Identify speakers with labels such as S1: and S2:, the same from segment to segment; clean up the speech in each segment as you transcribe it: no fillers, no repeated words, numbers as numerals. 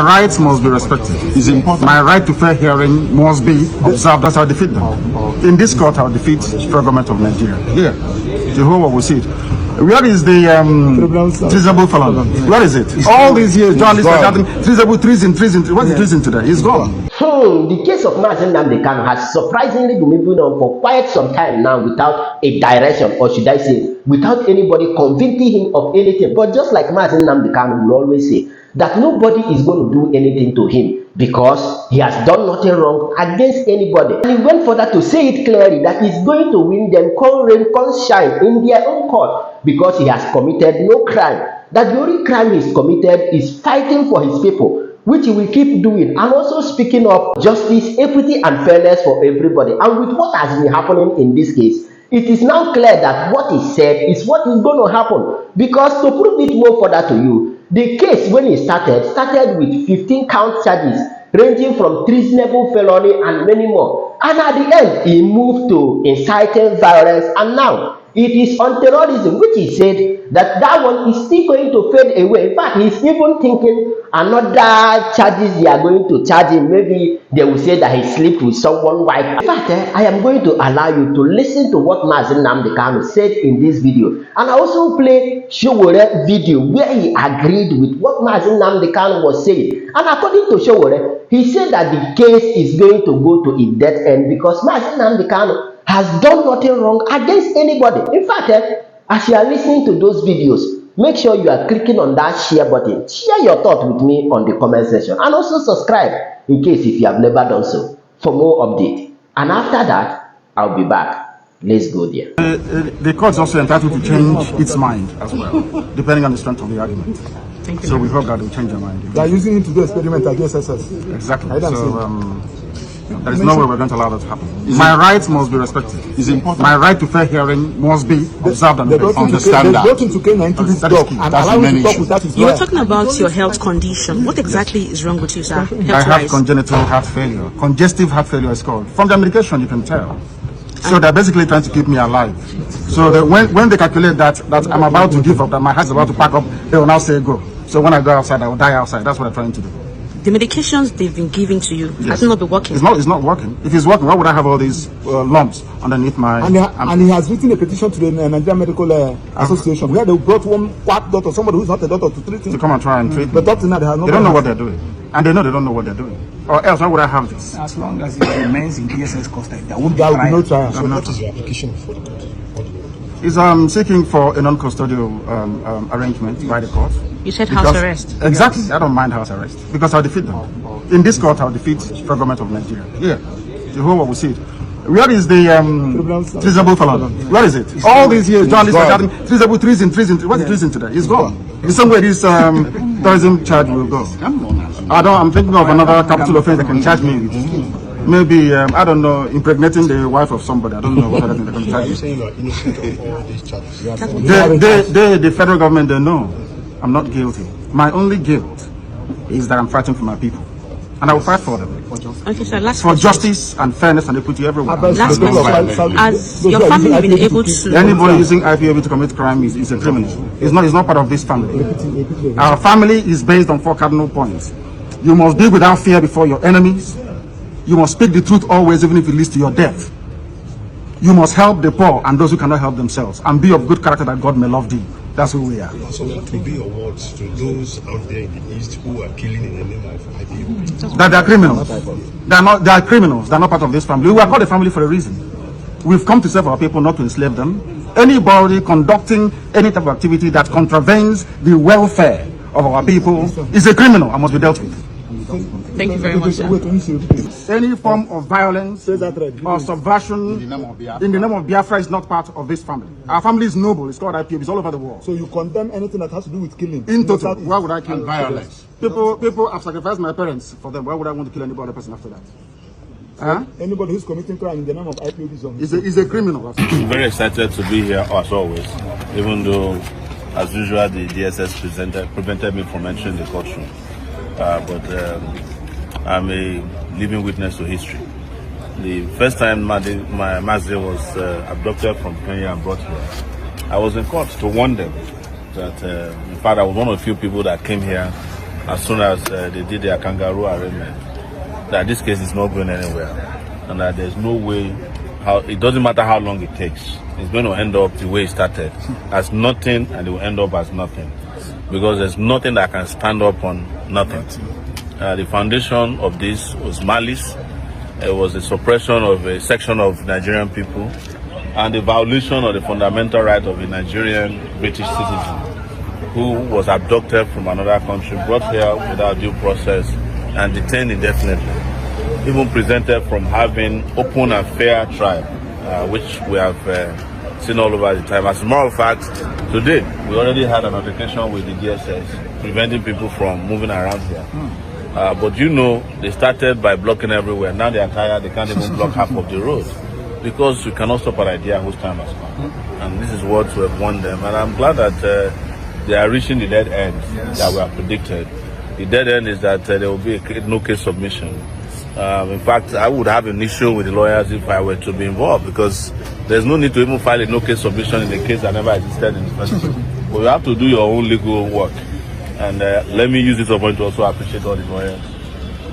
S1: My rights must be respected. It's important. My right to fair hearing must be observed. That's how I defeat them. In this court, I'll defeat the federal government of Nigeria. Here, Jehovah will see it. Where is the treasonable felon? Where is it? All these years, journalists are shouting, treasonable, treason. What is treason today? He's gone.
S2: The case of Nnamdi Kanu has surprisingly been moving on for quite some time now without a direction, or should I say, without anybody convicting him of anything. But just like Nnamdi Kanu will always say, that nobody is going to do anything to him because he has done nothing wrong against anybody. And he went further to say it clearly that he's going to win them, come rain, come shine in their own court because he has committed no crime. That the only crime he's committed is fighting for his people, which he will keep doing, and also speaking of justice, equity, and fairness for everybody. And with what has been happening in this case, it is now clear that what he said is what is going to happen. Because to prove it more further to you, the case when it started with 15 count charges ranging from treasonable felony and many more. And at the end, he moved to inciting violence, and now it is on terrorism, which he said that one is still going to fade away. In fact, he's even thinking another charges they are going to charge him. Maybe they will say that he slept with someone's wife. In fact, I am going to allow you to listen to what Nnamdi Kanu said in this video. And I also play Showore video where he agreed with what Nnamdi Kanu was saying. And according to Showore, he said that the case is going to go to a dead end because Nnamdi Kanu has done nothing wrong against anybody. In fact, as you are listening to those videos, make sure you are clicking on that share button. Share your thought with me on the comment section, and also subscribe in case if you have never done so for more update. And after that, I'll be back. Let's go there.
S1: The court is also entitled to change its mind as well, depending on the strength of the argument.
S2: Thank you.
S1: So we hope that they will change their mind.
S3: They are using it to do experiment against us.
S1: Exactly. So there is no way we're going to allow that to happen. My rights must be respected. It's important. My right to fair hearing must be observed and understand that.
S4: You were talking about your health condition. What exactly is wrong with you, sir?
S1: I have congenital heart failure. Congestive heart failure is called. From the medication, you can tell. So they're basically trying to keep me alive. So that when they calculate that I'm about to give up, that my heart is about to pack up, they will now say go. So when I go outside, I will die outside. That's what they're trying to do.
S4: The medications they've been giving to you, has it not been working?
S1: It's not working. If it's working, why would I have all these lumps underneath my...
S3: And he has written a petition to the Nigerian Medical Association where they brought one quack doctor, somebody who's not a doctor, to treat him.
S1: To come and try and treat me.
S3: But doctor now, they
S1: don't know what they're doing. And they know they don't know what they're doing. Or else, why would I have this?
S5: As long as it remains in DSS custody, there won't be
S3: no trial.
S5: So what is your application for the court?
S1: Is seeking for a non-custodial arrangement by the court.
S4: You said house arrest.
S1: Exactly. I don't mind house arrest because I'll defeat them. In this court, I'll defeat the federal government of Nigeria. Here, Jehovah will see it. Where is the treasonable felon? Where is it? All these years, journalists are shouting, treasonable, treason. What is treason today? He's gone. In some way, this terrorism charge will go. I'm thinking of another capital offense that can charge me with. Maybe, I don't know, impregnating the wife of somebody. I don't know what other thing they're going to charge me.
S5: Are you saying you are innocent of all these charges?
S1: The federal government, they know I'm not guilty. My only guilt is that I'm fighting for my people. And I will fight for them.
S4: Okay, so last
S1: for justice and fairness and equity everywhere.
S4: Last question. As your family been able to...
S1: Anybody using IPOB to commit crime is a criminal. It's not part of this family. Our family is based on 4 cardinal points. You must be without fear before your enemies. You must speak the truth always, even if it leads to your death. You must help the poor and those who cannot help themselves, and be of good character that God may love thee. That's who we are.
S5: So what will be your words to those out there in the East who are killing in the name of IPOB?
S1: That they are criminals. They are criminals. They are not part of this family. We are called a family for a reason. We've come to serve our people, not to enslave them. Anybody conducting any type of activity that contravenes the welfare of our people is a criminal and must be dealt with.
S4: Thank you very much, sir.
S1: Any form of violence or subversion in the name of Biafra is not part of this family. Our family is noble. It's called IPOB. It's all over the world.
S3: So you condemn anything that has to do with killing?
S1: In total. Why would I kill? Violence. People have sacrificed my parents for them. Why would I want to kill any other person after that?
S3: Anybody who's committing crime in the name of IPOB
S1: is a criminal.
S6: I'm very excited to be here as always, even though, as usual, the DSS prevented me from entering the courtroom. But I'm a living witness to history. The first time my Mazda was abducted from Kenya and brought here, I was in court to warn them that, in fact, I was one of the few people that came here as soon as they did their kangaroo arraignment, that this case is not going anywhere, and that there's no way how it doesn't matter how long it takes, it's going to end up the way it started, as nothing, and it will end up as nothing, because there's nothing that can stand up on nothing. The foundation of this was malice. It was the suppression of a section of Nigerian people and the violation of the fundamental right of a Nigerian British citizen who was abducted from another country, brought here without due process, and detained indefinitely, even presented from having open and fair trial, which we have seen all over the time. As a matter of fact, today we already had an altercation with the DSS, preventing people from moving around here. But you know, they started by blocking everywhere. Now they are tired, they can't even block half of the road, because you cannot stop an idea whose time has come. And this is what we have won them. And I'm glad that they are reaching the dead end that we have predicted. The dead end is that there will be a no case submission. In fact, I would have an issue with the lawyers if I were to be involved, because there's no need to even file a no case submission in a case that never existed in the first place. But you have to do your own legal work. And let me use this opportunity to also appreciate all the lawyers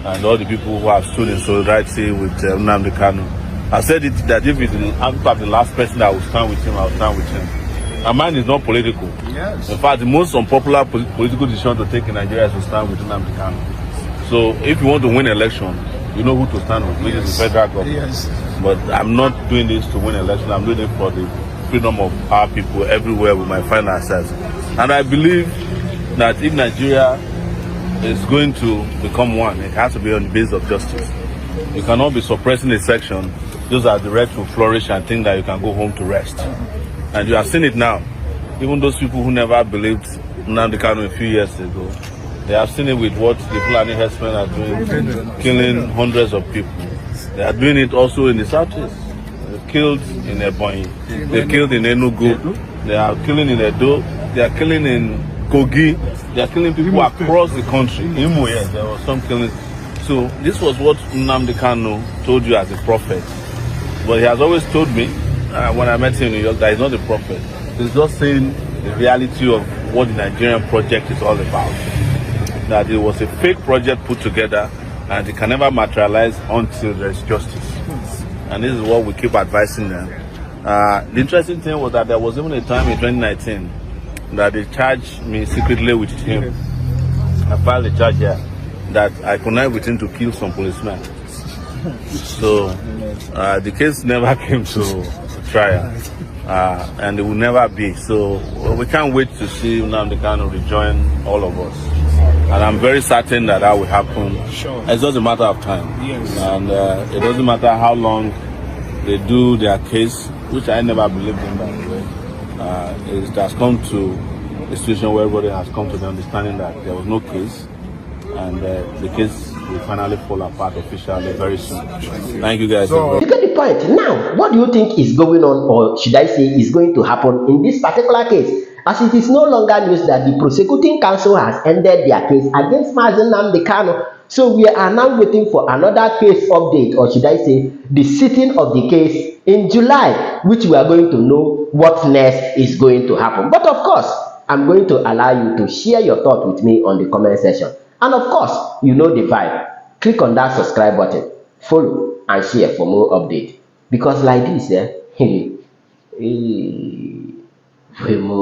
S6: and all the people who have stood in solidarity with Nnamdi Kanu. I said it that if it's the last person that will stand with him, I'll stand with him. And mine is not political. Yes. In fact, the most unpopular political decision to take in Nigeria is to stand with Nnamdi Kanu. So if you want to win an election, you know who to stand with, which is the federal government. Yes. But I'm not doing this to win an election. I'm doing it for the freedom of our people everywhere we might find ourselves. And I believe that if Nigeria is going to become one, it has to be on the basis of justice. You cannot be suppressing a section just as the right to flourish and think that you can go home to rest. And you have seen it now. Even those people who never believed Nnamdi Kanu a few years ago, they have seen it with what the Fulani herdsmen are doing, killing hundreds of people. They are doing it also in the southeast. They killed in Ebonyi, they killed in Enugu, they are killing in Edo, they are killing in Kogi, they are killing people across the country. Imo, yes, there was some killing. So this was what Nnamdi Kanu told you as a prophet. But he has always told me, when I met him in New York, that he's not a prophet. He's just saying the reality of what the Nigerian project is all about. That it was a fake project put together and it can never materialize until there is justice. And this is what we keep advising them. The interesting thing was that there was even a time in 2019 that they charged me secretly with him. I filed a charge here that I connived with him to kill some policemen. So the case never came to trial, and it will never be. So we can't wait to see Nnamdi Kanu rejoin all of us. And I'm very certain that that will happen. Sure. It's just a matter of time. Yes. And it doesn't matter how long they do their case, which I never believed in, by the way. It has come to a situation where everybody has come to the understanding that there was no case, and the case will finally fall apart officially very soon. Thank you guys.
S2: You get the point. Now, what do you think is going on, or should I say is going to happen in this particular case? As it is no longer news that the prosecuting counsel has ended their case against Nnamdi Kanu. So we are now waiting for another case update, or should I say the sitting of the case in July, which we are going to know what next is going to happen. But of course, I'm going to allow you to share your thought with me on the comment section. And of course, you know the vibe. Click on that subscribe button, follow and share for more updates. Because like this, we move.